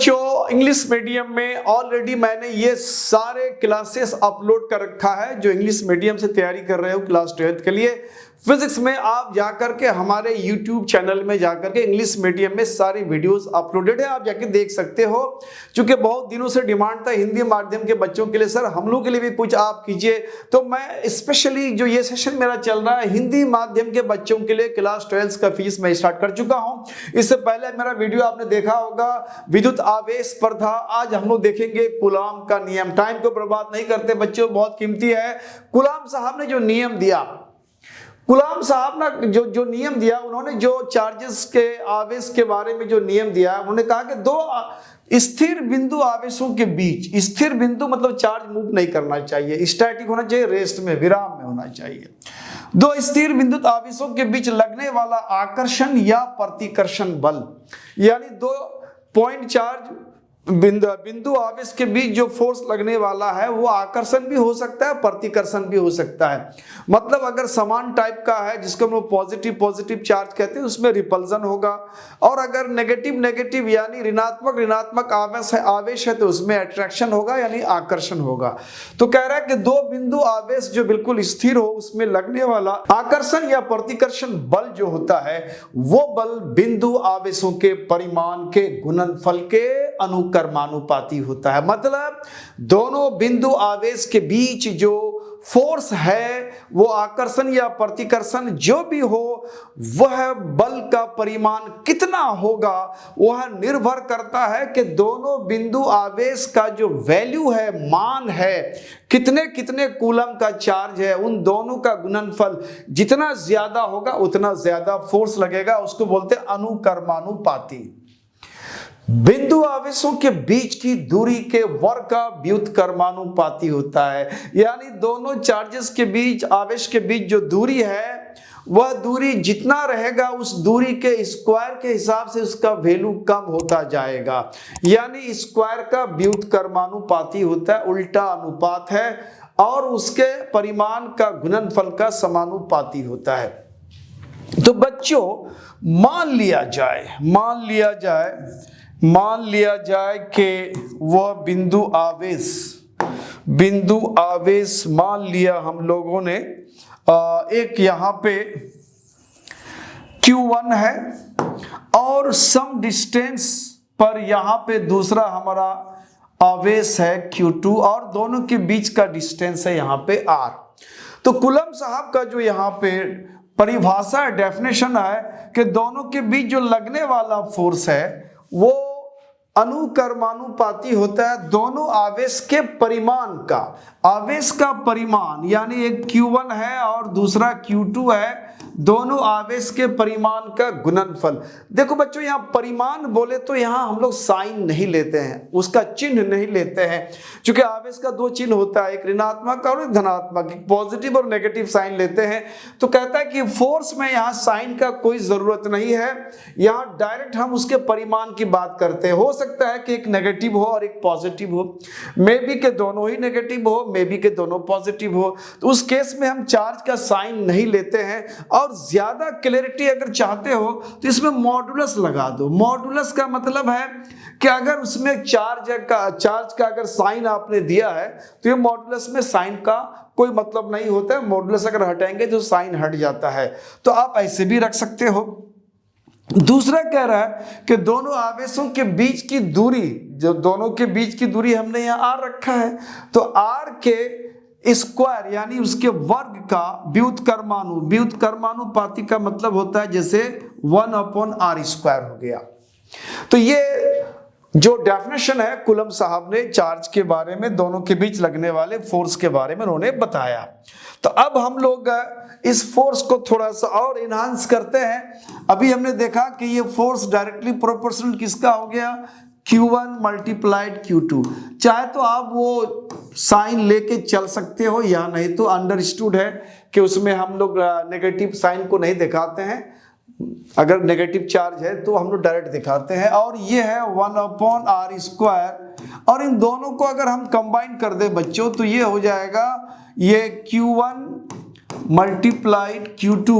बच्चों English medium में already मैंने ये सारे क्लासेस अपलोड कर रखा है। जो इंग्लिश मीडियम से तैयारी कर रहे हो क्लास 12th के लिए, फिजिक्स में आप जाकर के हमारे YouTube चैनल में जाकर के इंग्लिश मीडियम में सारी वीडियोस अपलोडेड है, आप जाके देख सकते हो। क्योंकि बहुत दिनों से डिमांड था हिंदी माध्यम के बच्चों के लिए, सर हम लोग के लिए भी कुछ आप कीजिए, तो मैं स्पेशली जो ये सेशन मेरा चल रहा है हिंदी माध्यम के बच्चों के लिए क्लास 12th का फीस मैं स्टार्ट कर चुका हूँ। इससे पहले मेरा वीडियो आपने देखा होगा विद्युत आवेश पर था। आज हम लोग देखेंगे कूलॉम का नियम। टाइम को बर्बाद नहीं करते बच्चों, बहुत कीमती है। कूलॉम साहब ने जो नियम दिया, कूलॉम साहब ने जो नियम दिया, उन्होंने जो चार्जेस के आवेश के बारे में जो नियम दिया, उन्होंने कहा कि दो स्थिर बिंदु आवेशों के बीच, स्थिर बिंदु मतलब चार्ज मूव नहीं करना चाहिए, स्टैटिक होना चाहिए, रेस्ट में विराम में होना चाहिए। दो स्थिर बिंदु आवेशों के बीच लगने वाला आकर्षण या प्रतिकर्षण बल, यानी दो पॉइंट चार्ज बिंदु आवेश के बीच जो फोर्स लगने वाला है वो आकर्षण भी हो सकता है, प्रतिकर्षण भी हो सकता है। मतलब अगर समान टाइप का है जिसको हम पॉजिटिव चार्ज कहते हैं, उसमें रिपल्जन होगा, और अगर नेगेटिव यानी ऋणात्मक आवेश है तो उसमें अट्रैक्शन होगा यानी आकर्षण होगा। तो कह रहा है कि दो बिंदु आवेश जो बिल्कुल स्थिर हो उसमें लगने वाला आकर्षण या प्रतिकर्षण बल जो होता है वो बल बिंदु आवेशों के परिमाण के गुणनफल के अनुकर्मानुपाती होता है। मतलब दोनों बिंदु आवेश के बीच जो फोर्स है वो आकर्षण या प्रतिकर्षण जो भी हो, वह बल का परिमाण कितना होगा वह निर्भर करता है कि दोनों बिंदु आवेश का जो वैल्यू है, मान है, कितने कूलम का चार्ज है, उन दोनों का गुणनफल जितना ज्यादा होगा उतना ज्यादा फोर्स लगेगा। उसको बोलते हैं अनुकर्मानुपाती। बिंदु आवेशों के बीच की दूरी के वर्ग का व्युत्क्रमानुपाती होता है, यानी दोनों चार्जेस के बीच, आवेश के बीच जो दूरी है वह दूरी जितना रहेगा उस दूरी के स्क्वायर के हिसाब से उसका वैल्यू कम होता जाएगा, यानी स्क्वायर का व्युत्क्रमानुपाती होता है, उल्टा अनुपात है, और उसके परिमाण का गुणनफल का समानुपाती होता है। तो बच्चों मान लिया जाए कि वह बिंदु आवेश मान लिया हम लोगों ने एक यहाँ पे Q1 है और सम डिस्टेंस पर यहाँ पे दूसरा हमारा आवेश है Q2 और दोनों के बीच का डिस्टेंस है यहाँ पे R। तो कूलॉम साहब का जो यहाँ पे परिभाषा डेफिनेशन है कि दोनों के बीच जो लगने वाला फोर्स है वो अनुकर्मानुपाती होता है दोनों आवेश के परिमाण का। आवेश का परिमाण यानी एक Q1 है और दूसरा Q2 है, दोनों आवेश के परिमाण का गुणनफल। देखो बच्चों यहाँ परिमाण बोले तो यहाँ हम लोग साइन नहीं लेते हैं, उसका चिन्ह नहीं लेते हैं, क्योंकि आवेश का दो चिन्ह होता है, एक ऋणात्मक और एक धनात्मक, एक पॉजिटिव और नेगेटिव साइन लेते हैं। तो कहता है कि फोर्स में यहाँ साइन का कोई जरूरत नहीं है, यहाँ डायरेक्ट हम उसके परिमाण की बात करते हैं। हो सकता है कि एक नेगेटिव हो और एक पॉजिटिव हो, मे बी के दोनों ही नेगेटिव हो, मे बी के दोनों पॉजिटिव हो, तो उस केस में हम चार्ज का साइन नहीं लेते हैं। और ज्यादा क्लैरिटी अगर चाहते हो तो इसमें मॉडुलस लगा दो। मॉडुलस का मतलब है कि अगर उसमें चार्ज का अगर साइन आपने दिया है तो ये मॉडुलस में साइन का कोई मतलब नहीं होता है, मॉडुलस अगर हटाएंगे तो साइन हट जाता है, तो आप ऐसे भी रख सकते हो। दूसरा कह रहा है कि दोनों आवेशों के बीच की दूरी, जो दोनों के बीच की दूरी हमने यहाँ R रखा है, तो R के स्क्वायर यानी उसके वर्ग का व्युत्क्रमानुपाती का मतलब होता है जैसे 1/r² हो गया। तो ये जो डेफिनेशन है कूलॉम साहब ने चार्ज के बारे में, दोनों के बीच लगने वाले फोर्स के बारे में उन्होंने बताया। तो अब हम लोग इस फोर्स को थोड़ा सा और इनहांस करते हैं। अभी हमने देखा कि ये फोर्स डायरेक्टली प्रोपोर्शनल किसका हो गया, Q1 मल्टीप्लाइड Q2। चाहे तो आप वो साइन लेके चल सकते हो या नहीं तो अंडरस्टूड है कि उसमें हम लोग नेगेटिव साइन को नहीं दिखाते हैं, अगर नेगेटिव चार्ज है तो हम लोग डायरेक्ट दिखाते हैं। और ये है 1/r², और इन दोनों को अगर हम कंबाइन कर दे बच्चों तो ये हो जाएगा ये Q1 multiplied Q2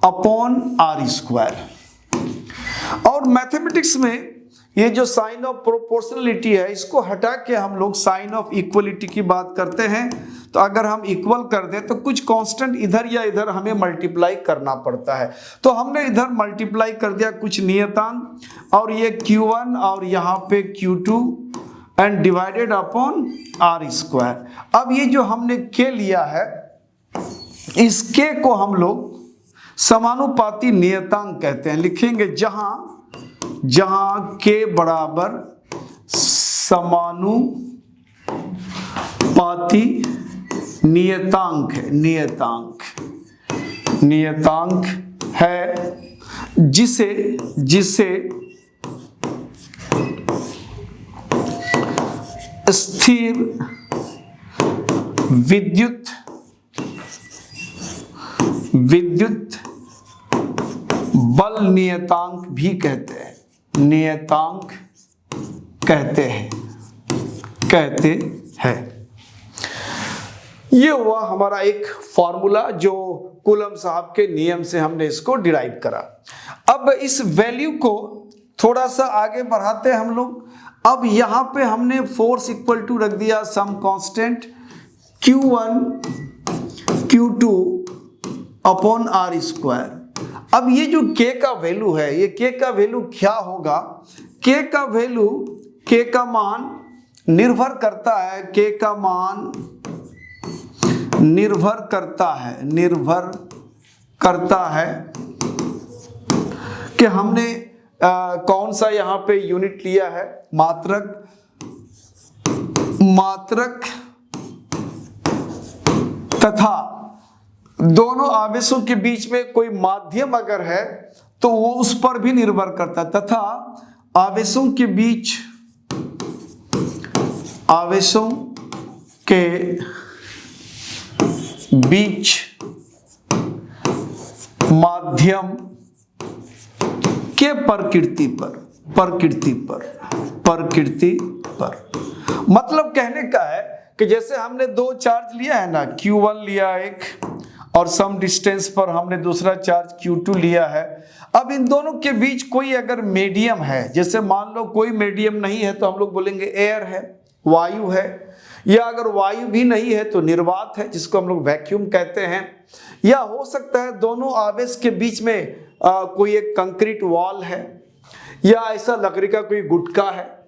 upon R²। और मैथमेटिक्स में ये जो साइन ऑफ प्रोपोर्शनलिटी है इसको हटा के हम लोग साइन ऑफ इक्वलिटी की बात करते हैं। तो अगर हम इक्वल कर दें तो कुछ कांस्टेंट इधर या इधर हमें मल्टीप्लाई करना पड़ता है। तो हमने इधर मल्टीप्लाई कर दिया कुछ नियतांक, और ये Q1 और यहाँ पे Q2 and divided upon r square. अब ये जो हमने के लिया है इस के को हम लोग समानुपाती नियतांक कहते हैं। लिखेंगे जहां के बराबर समानुपाती नियतांक है, नियतांक है जिसे स्थिर विद्युत बल नियतांक भी कहते हैं, कहते हैं। ये हुआ हमारा एक फॉर्मूला जो कूलम साहब के नियम से हमने इसको डिराइव करा। अब इस वैल्यू को थोड़ा सा आगे बढ़ाते हैं हम लोग। अब यहां पे हमने फोर्स इक्वल टू रख दिया some constant Q1 Q2 upon r square. अब ये जो k का वैल्यू है, ये k का वैल्यू क्या होगा? k का वैल्यू, k का मान निर्भर करता है, k का मान निर्भर करता है कि हमने कौन सा यहाँ पे यूनिट लिया है, मात्रक तथा दोनों आवेशों के बीच में कोई माध्यम अगर है तो वो उस पर भी निर्भर करता है, तथा आवेशों के बीच माध्यम के प्रकृति पर मतलब कहने का है कि जैसे हमने दो चार्ज लिया है ना, Q1 लिया एक और सम डिस्टेंस पर हमने दूसरा चार्ज Q2 लिया है। अब इन दोनों के बीच कोई अगर मीडियम है, जैसे मान लो कोई मीडियम नहीं है तो हम लोग बोलेंगे एयर है, वायु है, या अगर वायु भी नहीं है तो निर्वात है जिसको हम लोग वैक्यूम कहते हैं। या हो सकता है दोनों आवेश के बीच में कोई एक कंक्रीट वॉल है, या ऐसा लकड़ी का कोई गुटका है,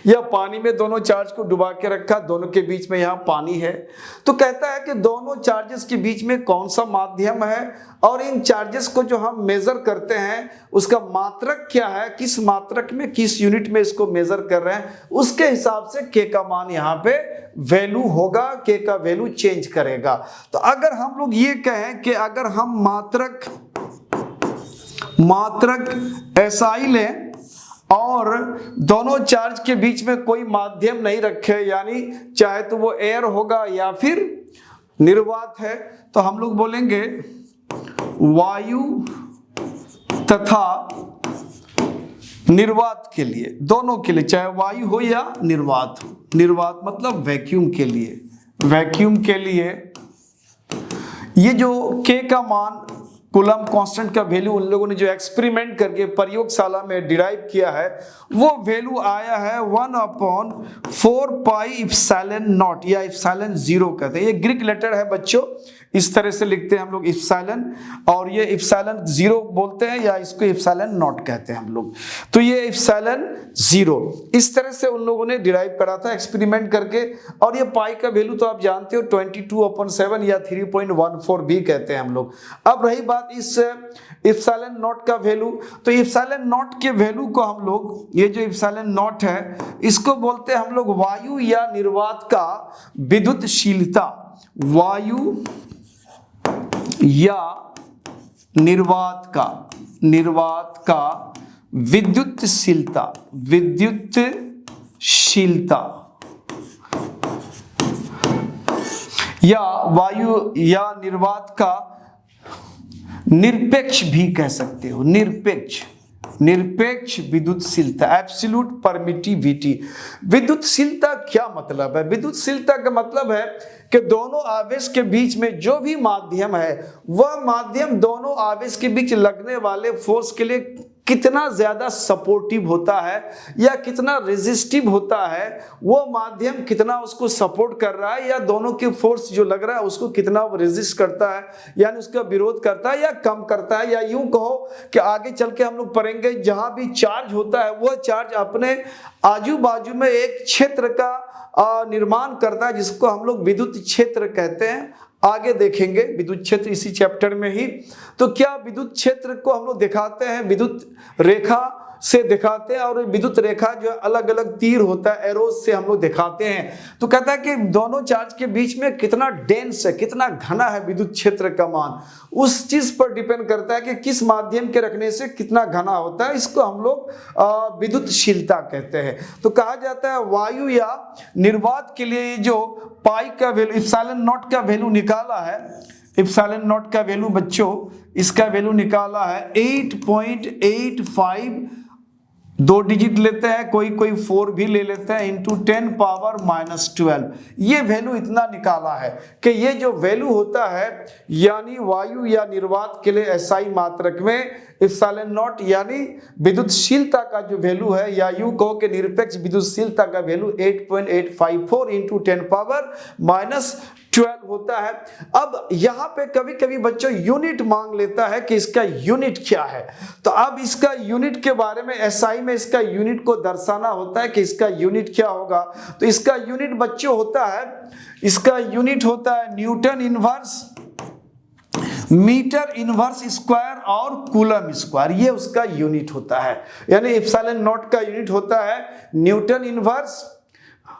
या पानी में दोनों चार्ज को डुबा के रखा, दोनों के बीच में यहाँ पानी है। तो कहता है कि दोनों चार्जेस के बीच में कौन सा माध्यम है और इन चार्जेस को जो हम मेजर करते हैं उसका मात्रक क्या है, किस मात्रक में किस यूनिट में इसको मेजर कर रहे हैं, उसके हिसाब से के का मान यहाँ पे वैल्यू होगा, के का वैल्यू चेंज करेगा। तो अगर हम लोग ये कहें कि अगर हम मात्रक SI लें और दोनों चार्ज के बीच में कोई माध्यम नहीं रखे, यानी चाहे तो वो एयर होगा या फिर निर्वात है, तो हम लोग बोलेंगे वायु तथा निर्वात के लिए, दोनों के लिए, चाहे वायु हो या निर्वात हो, निर्वात मतलब वैक्यूम के लिए ये जो k का मान कूलम कांस्टेंट का वैल्यू उन लोगों ने जो एक्सपेरिमेंट करके प्रयोगशाला में डिराइव किया है वो वैल्यू आया है 1/4 पाई इप्सिलॉन नॉट, या इप्सिलॉन 0 कहते हैं। ये ग्रीक लेटर है बच्चों, इस तरह से लिखते हैं हम लोग इप्सिलॉन, और ये इप्सिलॉन 0 बोलते हैं या इसको इप्सिलॉन नॉट कहते हैं हम लोग। तो ये इप्सिलॉन 0 इस तरह से उन लोगों ने डिराइव करा था एक्सपेरिमेंट करके। और ये पाई का वैल्यू तो आप जानते हो 22/7 या 3.14 भी कहते हैं हम लोग। अब रही बात इस इप्सिलॉन नॉट का वैल्यू, तो इप्सिलॉन नॉट के वैल्यू को हम लोग, ये जो इप्सिलॉन नॉट है इसको बोलते हैं हम लोग वायु या निर्वात का विद्युतशीलता, वायु या निर्वात का विद्युतशीलता या वायु या निर्वात का निरपेक्ष भी कह सकते हो, निरपेक्ष विद्युतशीलता, एब्सोल्यूट परमिटिविटी। विद्युतशीलता क्या मतलब है? विद्युतशीलता का मतलब है कि दोनों आवेश के बीच में जो भी माध्यम है वह माध्यम दोनों आवेश के बीच लगने वाले फोर्स के लिए कितना ज्यादा सपोर्टिव होता है या कितना रेजिस्टिव होता है, वो माध्यम कितना उसको सपोर्ट कर रहा है या दोनों के फोर्स जो लग रहा है उसको कितना वो रेजिस्ट करता है, यानी उसका विरोध करता है या कम करता है। या यूं कहो कि आगे चल के हम लोग पढ़ेंगे, जहां भी चार्ज होता है वह चार्ज अपने आजू बाजू में एक क्षेत्र का निर्माण करता है जिसको हम लोग विद्युत क्षेत्र कहते हैं। आगे देखेंगे विद्युत क्षेत्र इसी चैप्टर में ही। तो क्या विद्युत क्षेत्र को हम लोग दिखाते हैं विद्युत रेखा से दिखाते हैं, और विद्युत रेखा जो अलग अलग तीर होता है एरोज से हम लोग दिखाते हैं। तो कहता है कि दोनों चार्ज के बीच में कितना डेंस है, कितना घना है विद्युत क्षेत्र का मान, उस चीज पर डिपेंड करता है कि किस माध्यम के रखने से कितना घना होता है। इसको हम लोग विद्युतशीलता कहते हैं। तो कहा जाता है वायु या निर्वात के लिए जो पाई का वैल्यू, इप्सिलॉन नॉट का वैल्यू निकाला है, इप्सिलॉन नॉट का वैल्यू बच्चों इसका वैल्यू निकाला है 8.85, 2 डिजिट लेते हैं, कोई 4 भी ले लेते हैं, इंटू 10⁻⁻12। ये वैल्यू इतना निकाला है कि ये जो वैल्यू होता है यानी वायु या निर्वात के लिए एसआई मात्रक में इप्सिलॉन नॉट यानी विद्युतशीलता का जो वैल्यू है, या यूं कहो कि निरपेक्ष विद्युतशीलता का वैल्यू 8.854 इंटू 10⁻⁻12 होता है। अब यहाँ पे कभी कभी बच्चों यूनिट मांग लेता है कि इसका यूनिट क्या है। तो अब इसका यूनिट के बारे में एसआई में इसका यूनिट को दर्शाना होता है कि इसका यूनिट क्या होगा। तो इसका यूनिट बच्चों होता है, इसका यूनिट होता है newton inverse metre inverse square और कूलम स्क्वायर, ये उसका यूनिट होता है। यानी इप्सिलॉन नॉट का यूनिट होता है न्यूटन इनवर्स,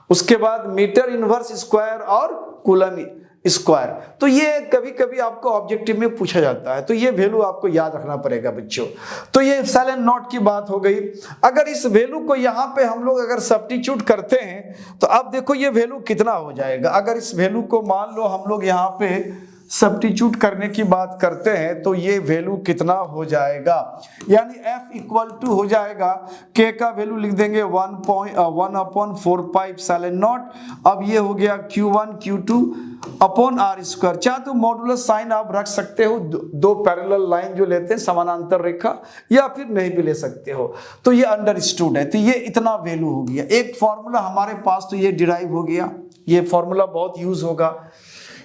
उसके बाद मीटर इनवर्स स्क्वायर और कूलम स्क्वायर। तो ये कभी कभी आपको ऑब्जेक्टिव में पूछा जाता है, तो ये वैल्यू आपको याद रखना पड़ेगा बच्चों। तो ये इप्सिलॉन नॉट की बात हो गई। अगर इस वैल्यू को यहाँ पे हम लोग अगर सब्स्टिट्यूट करते हैं तो अब देखो ये वैल्यू कितना हो जाएगा। अगर इस वैल्यू को मान लो हम लोग यहाँ पे सब्स्टिट्यूट करने की बात करते हैं तो ये वैल्यू कितना हो जाएगा, यानी F इक्वल टू हो जाएगा K का वैल्यू लिख देंगे 1/4 पाई इप्सिलॉन नॉट। अब ये हो गया Q1 Q2 upon R square. चाहे तो मॉडुलस साइन आप रख सकते हो, दो पैरेलल लाइन जो लेते हैं समानांतर रेखा, या फिर नहीं भी ले सकते हो। तो ये अंडरस्टूड है। तो ये इतना वैल्यू हो गया। एक फॉर्मूला हमारे पास तो ये डिराइव हो गया, ये फॉर्मूला बहुत यूज होगा।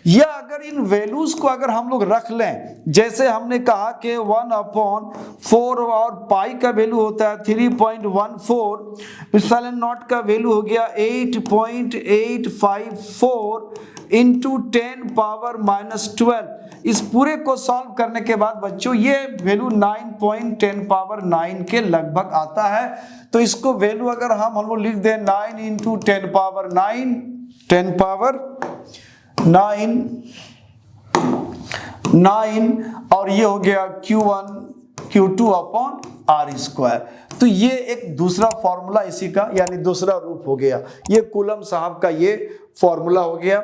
या अगर इन वैल्यूज को अगर हम लोग रख लें, जैसे हमने कहा कि 1/4 और पाई का वैल्यू होता है 3.14, इप्सिलॉन नॉट का वैल्यू हो गया 8.854 इंटू 10⁻⁻12। इस पूरे को सॉल्व करने के बाद बच्चों ये वैल्यू 9.10⁻9 के लगभग आता है। तो इसको वैल्यू अगर हम लोग लिख दें 9 इंटू 10⁻9 और ये हो गया Q1 Q2 upon R square. तो ये एक दूसरा फॉर्मूला इसी का, यानी दूसरा रूप हो गया। ये कूलम साहब का ये फॉर्मूला हो गया।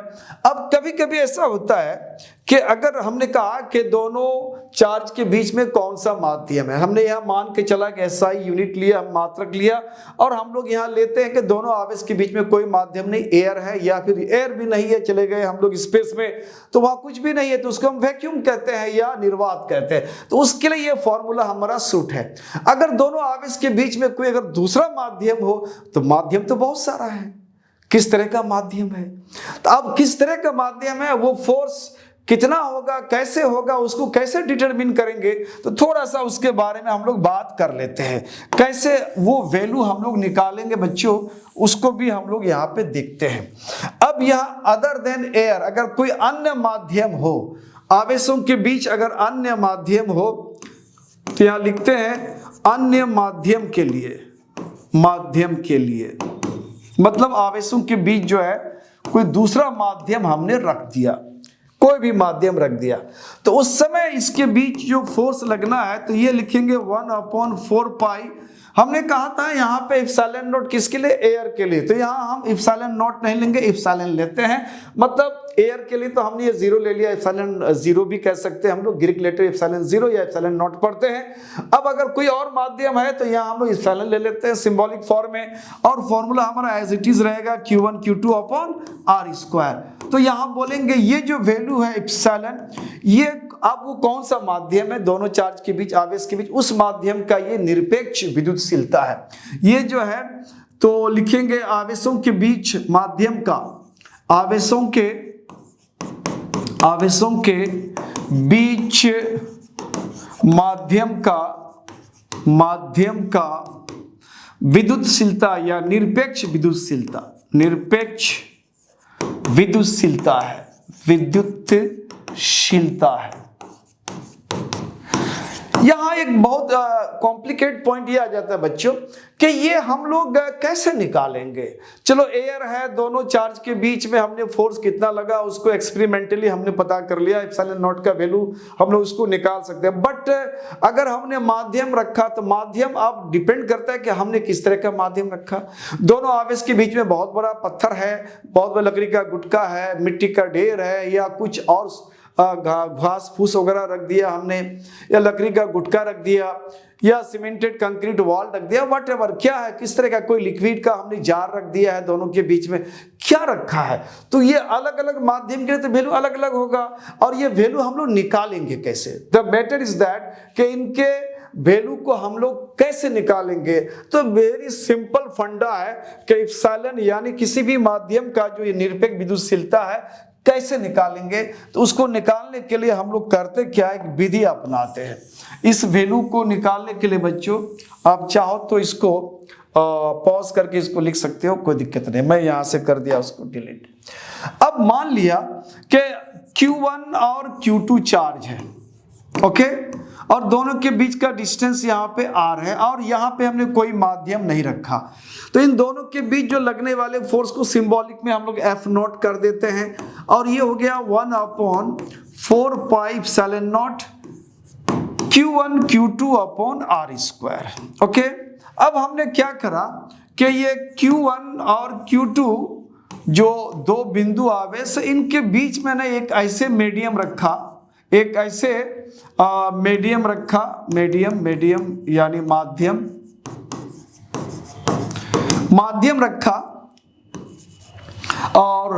अब कभी कभी ऐसा होता है कि अगर हमने कहा कि दोनों चार्ज के बीच में कौन सा माध्यम है, हमने यहाँ मान के चला कि एसआई यूनिट लिया, मात्रक लिया, और हम लोग यहाँ लेते हैं कि दोनों आवेश के बीच में कोई माध्यम नहीं, एयर है या फिर एयर भी नहीं है, चले गए हम लोग स्पेस में तो वहां कुछ भी नहीं है, तो उसको हम वैक्यूम कहते हैं या निर्वात कहते हैं। तो उसके लिए ये फॉर्मूला हमारा सूट है। अगर दोनों आवेश के बीच में कोई अगर दूसरा माध्यम हो तो माध्यम तो बहुत सारा है, किस तरह का माध्यम है। तो अब किस तरह का माध्यम है, वो फोर्स कितना होगा, कैसे होगा, उसको कैसे डिटरमिन करेंगे, तो थोड़ा सा उसके बारे में हम लोग बात कर लेते हैं। कैसे वो वैल्यू हम लोग निकालेंगे बच्चों, उसको भी हम लोग यहाँ पे देखते हैं। अब यहाँ अदर देन एयर, अगर कोई अन्य माध्यम हो, आवेशों के बीच अगर अन्य माध्यम हो, तो यहाँ लिखते हैं अन्य माध्यम के लिए, माध्यम के लिए मतलब आवेशों के बीच जो है कोई दूसरा माध्यम हमने रख दिया, कोई भी माध्यम रख दिया, तो उस समय इसके बीच जो फोर्स लगना है तो ये लिखेंगे 1/4 पाई हमने कहा था यहाँ पे इप्सिलॉन नॉट किसके लिए, एयर के लिए, तो यहाँ हम इप्सिलॉन नॉट नहीं लेंगे, इप्सिलॉन लेते हैं। मतलब एयर के लिए तो हमने ये जीरो ले लिया, इप्सिलॉन जीरो भी कह सकते हैं हम लोग, ग्रीक लेटर इप्सिलॉन जीरो या इप्सिलॉन नॉट पढ़ते हैं। अब अगर कोई और माध्यम है तो यहाँ हम लोग इप्सिलॉन ले लेते हैं सिंबॉलिक फॉर्म में, और फॉर्मूला हमारा एज इट इज रहेगा Q1 Q2 upon R square. तो यहाँ बोलेंगे ये जो वैल्यू है इप्सिलॉन, ये अब वो कौन सा माध्यम है, दोनों चार्ज के बीच, आवेश के बीच, उस माध्यम का ये निरपेक्ष विद्युतशीलता है। ये जो है तो लिखेंगे आवेशों के बीच माध्यम का, आवेशों के बीच माध्यम का विद्युतशीलता या निरपेक्ष विद्युतशीलता है। यहां एक बहुत कॉम्प्लिकेट पॉइंट ये आ जाता है बच्चों कि ये हम लोग कैसे निकालेंगे। चलो एयर है, दोनों चार्ज के बीच में हमने फोर्स कितना लगा उसको एक्सपेरिमेंटली हमने पता कर लिया, इप्सिलॉन नॉट का वैल्यू हम लोग उसको निकाल सकते हैं। बट अगर हमने माध्यम रखा तो माध्यम अब डिपेंड करता है कि हमने किस तरह का माध्यम रखा। दोनों आवेश के बीच में बहुत बड़ा पत्थर है, बहुत बड़ा लकड़ी का गुटका है, मिट्टी का ढेर है, या कुछ और घास फूस वगैरह रख दिया हमने, या लकड़ी का गुटका रख दिया, या सीमेंटेड कंक्रीट वॉल रख दिया, व्हाटएवर क्या है, किस तरह का कोई लिक्विड का हमने जार रख दिया है, दोनों के बीच में क्या रखा है, तो ये अलग अलग माध्यम के लिए तो वैल्यू अलग अलग होगा। और ये वैल्यू हम लोग निकालेंगे कैसे, द मैटर इज दैट कि इनके वैल्यू को हम लोग कैसे निकालेंगे। तो वेरी सिंपल फंडा है कि इप्सिलॉन यानी किसी भी माध्यम का जो ये निरपेक्ष विद्युतशीलता है कैसे निकालेंगे। तो उसको निकालने के लिए हम लोग करते क्या, एक विधि अपनाते हैं। इस वैल्यू को निकालने के लिए बच्चों आप चाहो तो इसको पॉज करके इसको लिख सकते हो, कोई दिक्कत नहीं, मैं यहां से कर दिया उसको डिलीट। अब मान लिया कि Q1 और Q2 चार्ज है, ओके, और दोनों के बीच का डिस्टेंस यहाँ पे R है, और यहाँ पे हमने कोई माध्यम नहीं रखा। तो इन दोनों के बीच जो लगने वाले फोर्स को सिंबॉलिक में हम लोग F नॉट कर देते हैं, और ये हो गया 1/4 pi epsilon not Q1 Q2 upon R square. Okay, अब हमने क्या करा कि ये Q1 और Q2 जो दो बिंदु आवेश, इनके बीच मैंने एक ऐसे मीडियम रखा, एक ऐसे मीडियम रखा, मीडियम यानी माध्यम रखा, और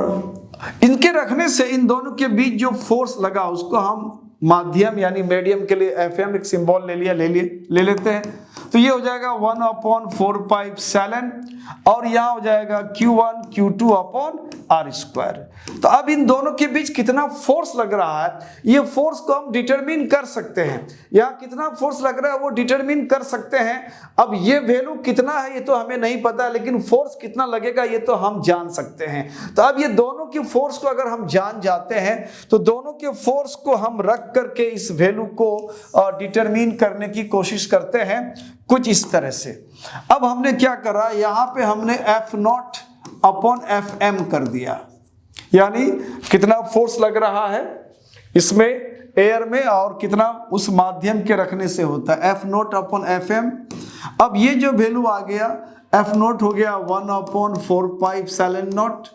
इनके रखने से इन दोनों के बीच जो फोर्स लगा उसको हम माध्यम यानी मीडियम के लिए FM एक सिंबल ले लेते हैं। तो ये हो जाएगा 1/4 पाई इप्सिलॉन, और यहाँ हो जाएगा Q1 Q2 upon R square. तो अब इन दोनों के बीच कितना फोर्स लग रहा है, ये फोर्स को हम डिटरमिन कर सकते हैं। यहाँ कितना फोर्स लग रहा है वो डिटरमिन कर सकते हैं। अब ये वैल्यू कितना है ये तो हमें नहीं पता, लेकिन फोर्स कितना लगेगा ये तो हम जान सकते हैं। तो अब ये दोनों की फोर्स को अगर हम जान जाते हैं तो दोनों के फोर्स को हम रख करके इस वैल्यू को डिटरमिन करने की कोशिश करते हैं कुछ इस तरह से। अब हमने क्या करा, यहाँ पे हमने F नॉट अपॉन FM कर दिया, यानी कितना फोर्स लग रहा है इसमें एयर में और कितना उस माध्यम के रखने से होता है, F नॉट अपॉन FM। अब ये जो वैल्यू आ गया F नॉट हो गया 1/4 pi epsilon not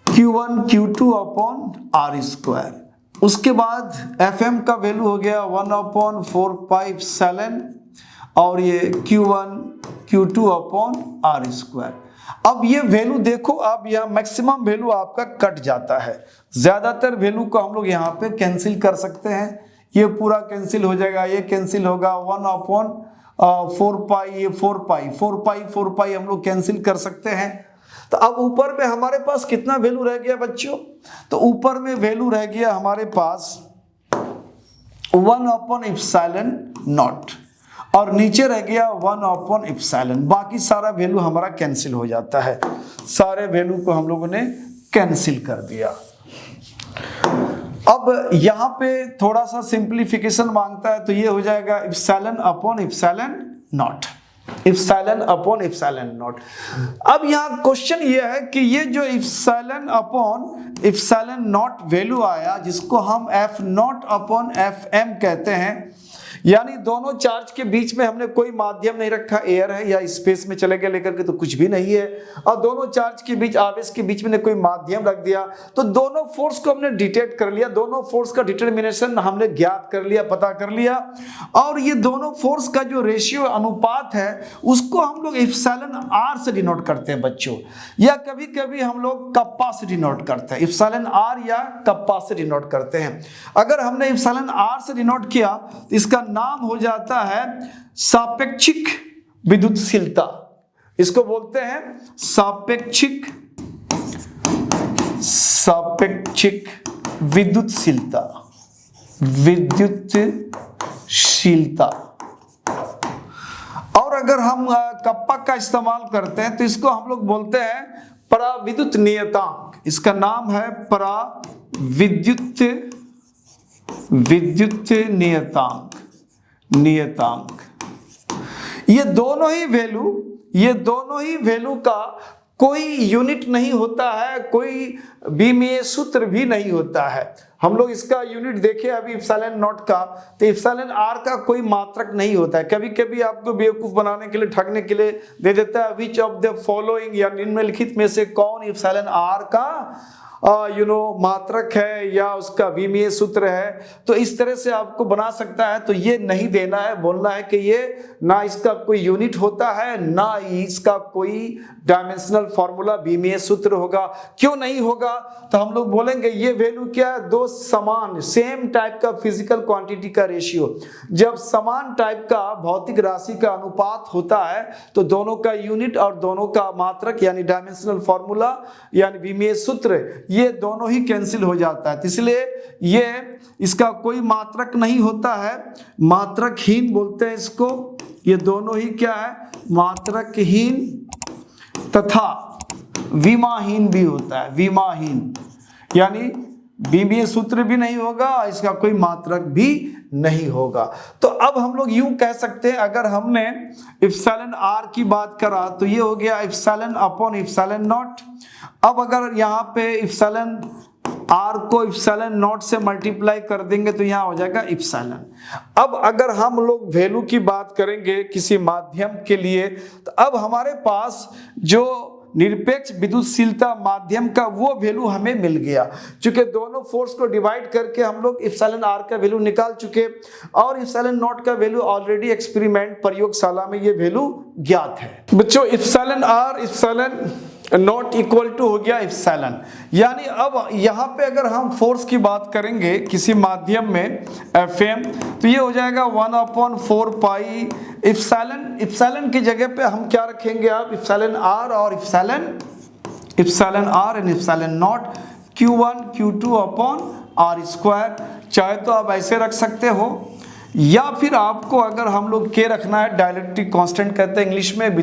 Q1 Q2 upon R square. उसके बाद FM का वैल्यू हो गया 1/4 पाई इप्सिलॉन और ये Q1 Q2 upon R square. अब ये वैल्यू देखो, अब यहाँ मैक्सिमम वैल्यू आपका कट जाता है, ज्यादातर वैल्यू को हम लोग यहाँ पे कैंसिल कर सकते हैं। ये पूरा कैंसिल हो जाएगा, ये कैंसिल होगा 1/4 पाई, ये 4 पाई हम लोग कैंसिल कर सकते हैं। तो अब ऊपर में हमारे पास कितना वैल्यू रह गया बच्चों, तो ऊपर में वैल्यू रह गया हमारे पास 1/एप्सिलॉन नॉट और नीचे रह गया 1/एप्सिलॉन। बाकी सारा वैल्यू हमारा कैंसिल हो जाता है, सारे वैल्यू को हम लोगों ने कैंसिल कर दिया। अब यहाँ पे थोड़ा सा सिंप्लीफिकेशन मांगता है, तो ये हो जाएगा epsilon upon epsilon not, epsilon upon epsilon not. अब यहाँ क्वेश्चन ये है कि ये जो epsilon upon epsilon not value आया, जिसको हम F नॉट अपॉन FM कहते हैं, यानी दोनों चार्ज के बीच में हमने कोई माध्यम नहीं रखा, एयर है या स्पेस में चले गए लेकर के तो कुछ भी नहीं है, और दोनों चार्ज के बीच, आवेश के बीच में कोई माध्यम रख दिया, तो दोनों फोर्स को हमने डिटेक्ट कर लिया, दोनों फोर्स का डिटर्मिनेशन हमने ज्ञात कर लिया, पता कर लिया, और ये दोनों फोर्स का जो रेशियो अनुपात है उसको हम लोग एप्सिलॉन आर से डिनोट करते हैं बच्चों, या कभी कभी हम लोग कप्पा से डिनोट करते हैं, एप्सिलॉन आर या कप्पा से डिनोट करते हैं। अगर हमने एप्सिलॉन आर से डिनोट किया तो इसका नाम हो जाता है सापेक्षिक विद्युतशीलता, इसको बोलते हैं सापेक्षिक विद्युतशीलता, विद्युतशीलता। और अगर हम कप्पा का इस्तेमाल करते हैं तो इसको हम लोग बोलते हैं पराविद्युत नियतांक, इसका नाम है पराविद्युत नियतांक। ये दोनों ही वैल्यू का कोई यूनिट नहीं होता है, कोई बीमीय सूत्र भी नहीं होता है। हम लोग इसका यूनिट देखें अभी एप्सिलॉन नॉट का, तो एप्सिलॉन आर का कोई मात्रक नहीं होता है। कभी कभी आपको बेवकूफ बनाने के लिए, ठगने के लिए दे देता है विच ऑफ द फॉलोइंग, या निम्नलिखित में से कौन एप्सिलॉन आर का मात्रक है या उसका विमीय सूत्र है, तो इस तरह से आपको बना सकता है। तो ये नहीं देना है, बोलना है कि ये ना इसका कोई यूनिट होता है, ना इसका कोई डायमेंशनल फॉर्मूला विमीय सूत्र होगा। क्यों नहीं होगा? तो हम लोग बोलेंगे ये वैल्यू क्या है, दो समान सेम टाइप का फिजिकल क्वांटिटी का रेशियो। जब समान टाइप का भौतिक राशि का अनुपात होता है तो दोनों का यूनिट और दोनों का मात्रक यानी डायमेंशनल फॉर्मूला यानी विमीय सूत्र, ये दोनों ही कैंसिल हो जाता है। इसलिए ये इसका कोई मात्रक नहीं होता है, मात्रकहीन बोलते हैं इसको। ये दोनों ही क्या है, मात्रकहीन तथा विमाहीन भी होता है। विमाहीन यानी विमीय सूत्र भी नहीं होगा, इसका कोई मात्रक भी नहीं होगा। तो अब हम लोग यूं कह सकते हैं, अगर हमने एप्सिलॉन आर की बात करा तो ये हो गया एप्सिलॉन अपॉन एप्सिलॉन नॉट। अब अगर यहाँ पे एप्सिलॉन आर को एप्सिलॉन नॉट से मल्टीप्लाई कर देंगे तो यहाँ हो जाएगा एप्सिलॉन। अब अगर हम लोग वैल्यू की बात करेंगे किसी माध्यम के लिए, तो अब हमारे पास जो निरपेक्ष विद्युतशीलता माध्यम का वो वैल्यू हमें मिल गया, क्योंकि दोनों फोर्स को डिवाइड करके हम लोग एप्सिलॉन आर का वैल्यू निकाल चुके, और एप्सिलॉन नॉट का वैल्यू ऑलरेडी एक्सपेरिमेंट प्रयोगशाला में ये वैल्यू ज्ञात है। बच्चों epsilon r epsilon naught equal to हो गया एप्सिलॉन। यानी अब यहाँ पे अगर हम फोर्स की बात करेंगे किसी माध्यम में Fm, तो ये हो जाएगा 1/4 पाई एप्सिलॉन। एप्सिलॉन की जगह पे हम क्या रखेंगे, आप एप्सिलॉन आर और epsilon r and epsilon naught Q1 Q2 upon r square. चाहे तो आप ऐसे रख सकते हो, या फिर आपको अगर हम लोग के रखना है, डाइलेक्ट्रिक कांस्टेंट कहते हैं इंग्लिश में,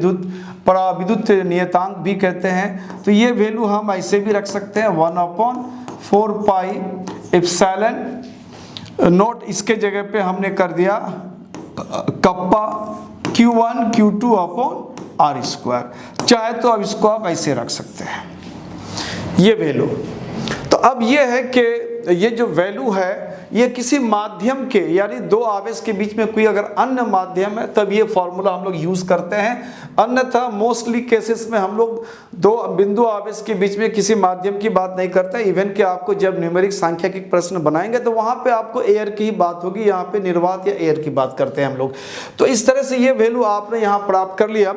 पराविद्युत नियतांक भी कहते हैं, तो ये वैल्यू हम ऐसे भी रख सकते हैं 1/4 पाई एप्सिलॉन नॉट। इसके जगह पे हमने कर दिया kappa Q1 Q2 upon r square. चाहे तो अब इसको आप ऐसे रख सकते हैं ये वैल्यू। तो अब ये है कि ये जो वैल्यू है ये किसी माध्यम के यानी दो आवेश के बीच में कोई अगर अन्य माध्यम है तब ये फॉर्मूला हम लोग यूज करते हैं, अन्यथा मोस्टली केसेस में हम लोग दो बिंदु आवेश के बीच में किसी माध्यम की बात नहीं करते। इवन कि आपको जब न्यूमेरिक सांख्यिकी प्रश्न बनाएंगे तो वहां पे आपको एयर की ही बात होगी, यहाँ पे निर्वात या एयर की बात करते हैं हम लोग। तो इस तरह से ये वैल्यू आपने यहाँ प्राप्त कर लिया।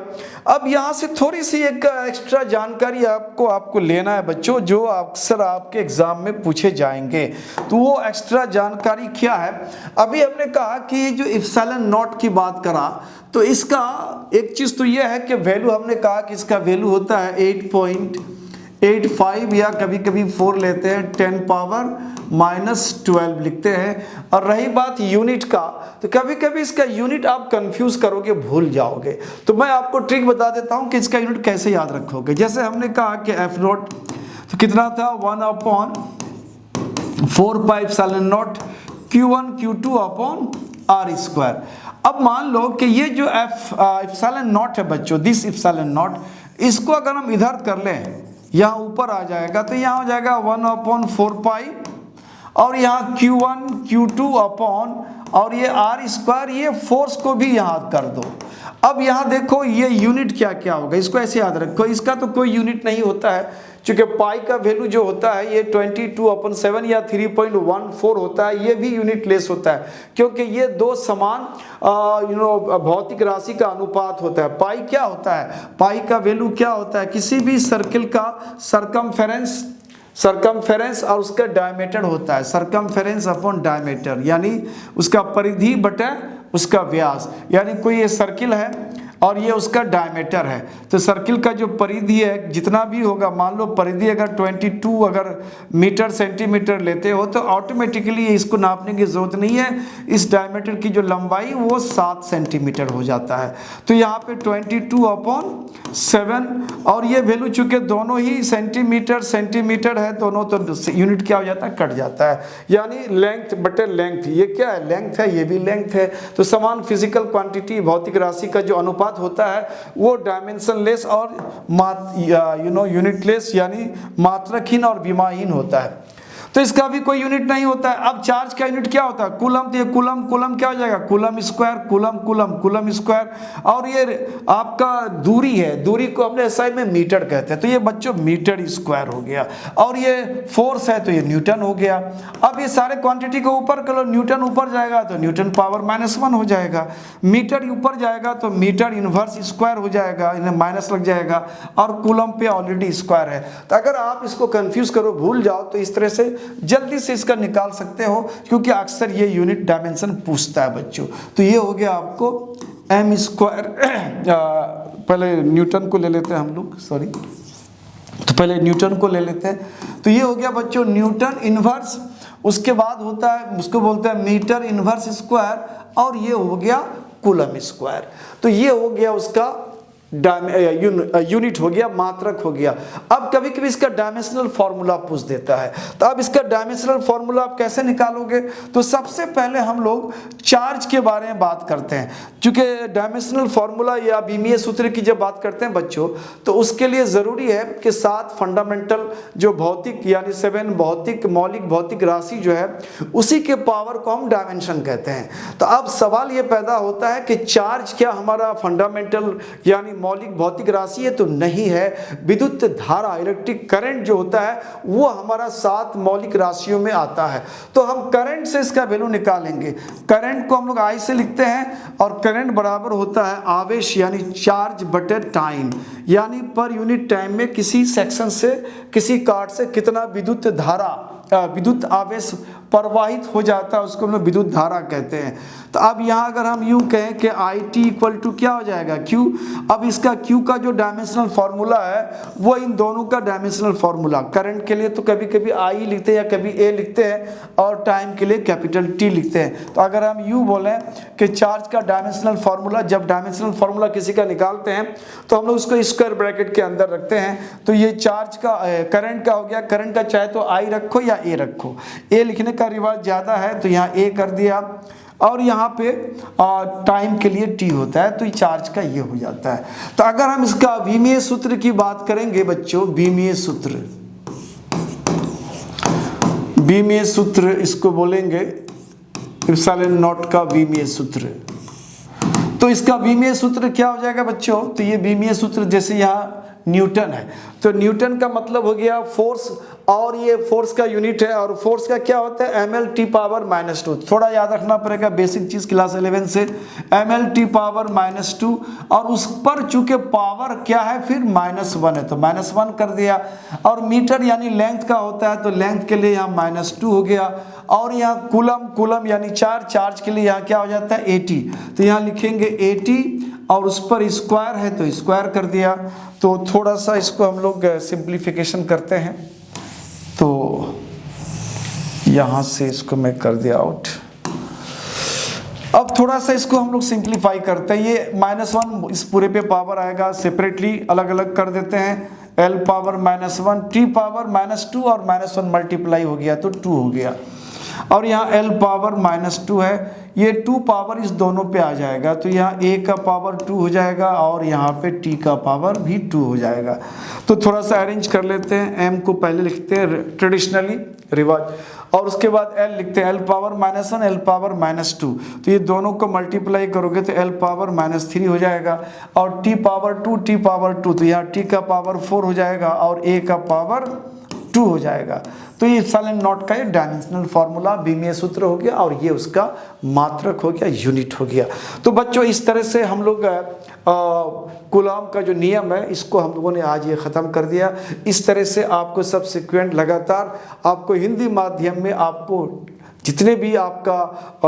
अब यहाँ से थोड़ी सी एक एक्स्ट्रा जानकारी आपको लेना है बच्चों, जो अक्सर आपके एग्जाम में पूछे जाएंगे। तो वो एक्स्ट्रा जानकारी क्या है, अभी हमने कहा कि जो एप्सिलॉन नॉट की बात करा तो इसका एक चीज तो यह है कि वैल्यू हमने कहा कि इसका वैल्यू होता है 8.85 या कभी कभी 4 लेते हैं 10⁻⁻12 लिखते हैं। और रही बात यूनिट का, तो कभी कभी इसका यूनिट आप कंफ्यूज करोगे, भूल जाओगे। तो मैं आपको ट्रिक बता देता हूं कि इसका यूनिट कैसे याद रखोगे। जैसे हमने कहा कि एफ नॉट तो कितना था 1/4 pi epsilon naught Q1 Q2 upon r square. अब मान लो कि ये जो एप्सिलॉन नॉट है बच्चों, दिस एप्सिलॉन नॉट, इसको अगर हम इधर कर लें, यहाँ ऊपर आ जाएगा तो यहाँ हो जाएगा 1/4 पाई, और यहाँ Q1 Q2 अपॉन और ये आर स्क्वायर, ये फोर्स को भी याद कर दो। अब यहाँ देखो ये यूनिट क्या क्या होगा, इसको ऐसे याद रखो, इसका तो कोई यूनिट नहीं होता है, क्योंकि पाई का वैल्यू जो होता है ये 22/7 या 3.14 होता है, ये भी यूनिट लेस होता है, क्योंकि ये दो समान भौतिक राशि का अनुपात होता है। पाई क्या होता है, पाई का वैल्यू क्या होता है, किसी भी सर्किल का सरकमफेरेंस और उसका डायमीटर होता है, सरकमफेरेंस अपॉन डायमीटर, यानी उसका परिधि बटा उसका व्यास। यानी कोई ये सर्किल है और ये उसका डायमीटर है, तो सर्किल का जो परिधि है जितना भी होगा, मान लो परिधि अगर 22 अगर मीटर सेंटीमीटर लेते हो तो ऑटोमेटिकली इसको नापने की जरूरत नहीं है, इस डायमीटर की जो लंबाई वो 7 सेंटीमीटर हो जाता है। तो यहाँ पे 22/7 और ये वैल्यू चूंकि दोनों ही सेंटीमीटर है दोनों, तो यूनिट क्या हो जाता है, कट जाता है। यानी लेंथ बटे लेंथ, ये क्या है, लेंथ है, ये भी लेंथ है। तो समान फिजिकल क्वांटिटी भौतिक राशि का जो अनुपात होता है वो डायमेंशनलेस और यूनिटलेस यानी मात्रकहीन और विमाहीन होता है। तो इसका भी कोई यूनिट नहीं होता है। अब चार्ज का यूनिट क्या होता है, कूलम, तो ये कूलम क्या हो जाएगा, कूलम स्क्वायर, कूलम स्क्वायर। और ये आपका दूरी है, दूरी को अपने SI में मीटर कहते हैं, तो ये बच्चों मीटर स्क्वायर हो गया। और ये फोर्स है तो ये न्यूटन हो गया। अब ये सारे क्वांटिटी को ऊपर करो, न्यूटन ऊपर जाएगा तो न्यूटन पावर -1 हो जाएगा, मीटर ऊपर जाएगा तो मीटर इनवर्स स्क्वायर हो जाएगा, इन्हें माइनस लग जाएगा, और कूलम पे ऑलरेडी स्क्वायर है। तो अगर आप इसको कंफ्यूज करो, भूल जाओ, तो इस तरह से जल्दी से इसका निकाल सकते हो, क्योंकि अक्सर ये यूनिट डायमेंशन पूछता है बच्चों। तो ये हो गया आपको m स्क्वायर। पहले न्यूटन को ले लेते हैं हम लोग, सॉरी, तो पहले न्यूटन को ले लेते हैं। तो ये हो गया बच्चों न्यूटन इनवर्स, उसके बाद होता है, उसको बोलते हैं मीटर इनवर्स स्क्वायर, और ये हो गया कूलम स्क्वायर। तो ये हो गया उसका यूनिट हो गया, मात्रक हो गया। अब कभी कभी इसका डायमेंशनल फॉर्मूला पूछ देता है, तो अब इसका डायमेंशनल फॉर्मूला आप कैसे निकालोगे, तो सबसे पहले हम लोग चार्ज के बारे में बात करते हैं। क्योंकि डायमेंशनल फॉर्मूला या बीमीय सूत्र की जब बात करते हैं बच्चों, तो उसके लिए ज़रूरी है कि 7 फंडामेंटल जो भौतिक यानी 7 भौतिक मौलिक भौतिक राशि जो है, उसी के पावर को हम डायमेंशन कहते हैं। तो अब सवाल ये पैदा होता है कि चार्ज क्या हमारा फंडामेंटल यानी मौलिक भौतिक राशि है, तो नहीं है। विद्युत धारा इलेक्ट्रिक करंट जो होता है वो हमारा 7 मौलिक राशियों में आता है। तो हम करंट से इसका वैल्यू निकालेंगे। करंट को हम लोग I से लिखते हैं, और करंट बराबर होता है आवेश यानी चार्ज बटे टाइम, यानी पर यूनिट टाइम में किसी सेक्शन से किसी कार्ड से कितना विद्युत धारा विद्युत आवेश प्रवाहित हो जाता है, उसको हम लोग विद्युत धारा कहते हैं। तो अब यहाँ अगर हम यूं कहें कि IT इक्वल टू क्या हो जाएगा, Q। अब इसका Q का जो डायमेंशनल फॉर्मूला है वो इन दोनों का डायमेंशनल फॉर्मूला, करंट के लिए तो कभी कभी I लिखते हैं या कभी A लिखते हैं, और टाइम के लिए कैपिटल T लिखते हैं। तो अगर हम यूं बोलें कि चार्ज का डायमेंशनल फॉर्मूला, जब डायमेंशनल फॉर्मूला किसी का निकालते हैं तो हम लोग उसको स्क्वायर ब्रैकेट के अंदर रखते हैं। तो ये चार्ज का करंट का हो गया, करंट का चाहे तो I रखो या A रखो, A लिखने का रिवाज ज़्यादा है तो यहाँ A कर दिया, और यहाँ पे टाइम के लिए T होता है, तो चार्ज का ये हो जाता है। तो अगर हम इसका विमीय सूत्र की बात करेंगे बच्चों, विमीय सूत्र इसको बोलेंगे एप्सिलॉन नॉट का विमीय सूत्र। तो इसका विमीय सूत्र क्या हो जाएगा बच्चों, तो ये विमीय सूत्र जैसे यहाँ न्यूटन है, तो न्यूटन का मतलब हो गया फोर्स, और ये फोर्स का यूनिट है, और फोर्स का क्या होता है mL/-2। थोड़ा याद रखना पड़ेगा बेसिक चीज क्लास 11 से, mL/-2, और उस पर चूंकि पावर क्या है फिर -1 है तो -1 कर दिया। और मीटर यानी लेंथ का होता है, तो लेंथ के लिए यहाँ -2 हो गया। और यहाँ कूलम यानी चार्ज के लिए यहाँ क्या हो जाता है 80, तो यहाँ लिखेंगे 80, और उस पर स्क्वायर है तो स्क्वायर कर दिया। तो थोड़ा सा इसको हम लोग सिंप्लीफिकेशन करते हैं, तो यहाँ से इसको मैं कर दिया आउट। अब थोड़ा सा इसको हम लोग सिंप्लीफाई करते हैं, ये -1 इस पूरे पे पावर आएगा, सेपरेटली अलग अलग कर देते हैं, L/-1, T/-2 और -1 मल्टीप्लाई हो गया तो 2 हो गया। और यहाँ l पावर -2 है, ये 2 पावर इस दोनों पे आ जाएगा, तो यहाँ a का पावर 2 हो जाएगा और यहाँ पे t का पावर भी 2 हो जाएगा। तो थोड़ा सा अरेंज कर लेते हैं, m को पहले लिखते हैं ट्रेडिशनली रिवाज, और उसके बाद l लिखते हैं, l पावर -1 l पावर -2, तो ये दोनों को मल्टीप्लाई करोगे तो l पावर -3 हो जाएगा, और t पावर 2 तो यहाँ t का पावर 4 हो जाएगा और a का पावर 2 हो जाएगा। तो ये एप्सिलॉन नॉट का ये डायमेंशनल फार्मूला बीमीय सूत्र हो गया और ये उसका मात्रक हो गया, यूनिट हो गया। तो बच्चों इस तरह से हम लोग कूलॉम का जो नियम है इसको हम लोगों ने आज ये ख़त्म कर दिया। इस तरह से आपको सब्सिक्वेंट लगातार आपको हिंदी माध्यम में आपको जितने भी आपका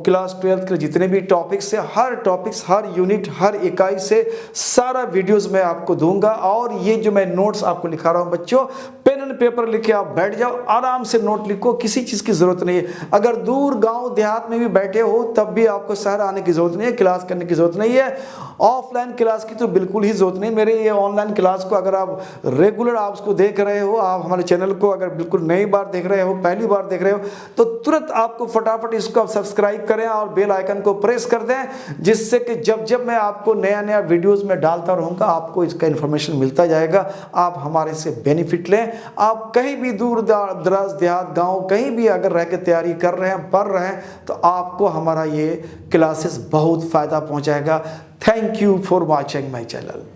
क्लास 12 के जितने भी टॉपिक्स है, हर टॉपिक्स, हर यूनिट, हर इकाई से सारा वीडियोस मैं आपको दूंगा। और ये जो मैं नोट्स आपको लिखा रहा हूँ बच्चों, पेन एंड पेपर लेके आप बैठ जाओ, आराम से नोट लिखो, किसी चीज़ की ज़रूरत नहीं है। अगर दूर गांव देहात में भी बैठे हो तब भी आपको शहर आने की ज़रूरत नहीं है, क्लास करने की ज़रूरत नहीं है। ऑफलाइन क्लास की तो बिल्कुल ही ज़रूरत नहीं। मेरे ये ऑनलाइन क्लास को अगर आप रेगुलर आप उसको देख रहे हो, आप हमारे चैनल को अगर बिल्कुल नई बार देख रहे हो, पहली बार देख रहे हो, तो तुरंत आपको फटाफट इसको आप सब्सक्राइब करें और बेल आइकन को प्रेस कर दें, जिससे कि जब जब मैं आपको नया नया वीडियोस में डालता रहूँगा आपको इसका इन्फॉर्मेशन मिलता जाएगा। आप हमारे से बेनिफिट लें। आप कहीं भी दूर दराज देहात गाँव कहीं भी अगर रह के तैयारी कर रहे हैं, पढ़ रहे हैं, तो आपको हमारा ये क्लासेस बहुत फ़ायदा पहुँचाएगा। Thank you for watching my channel.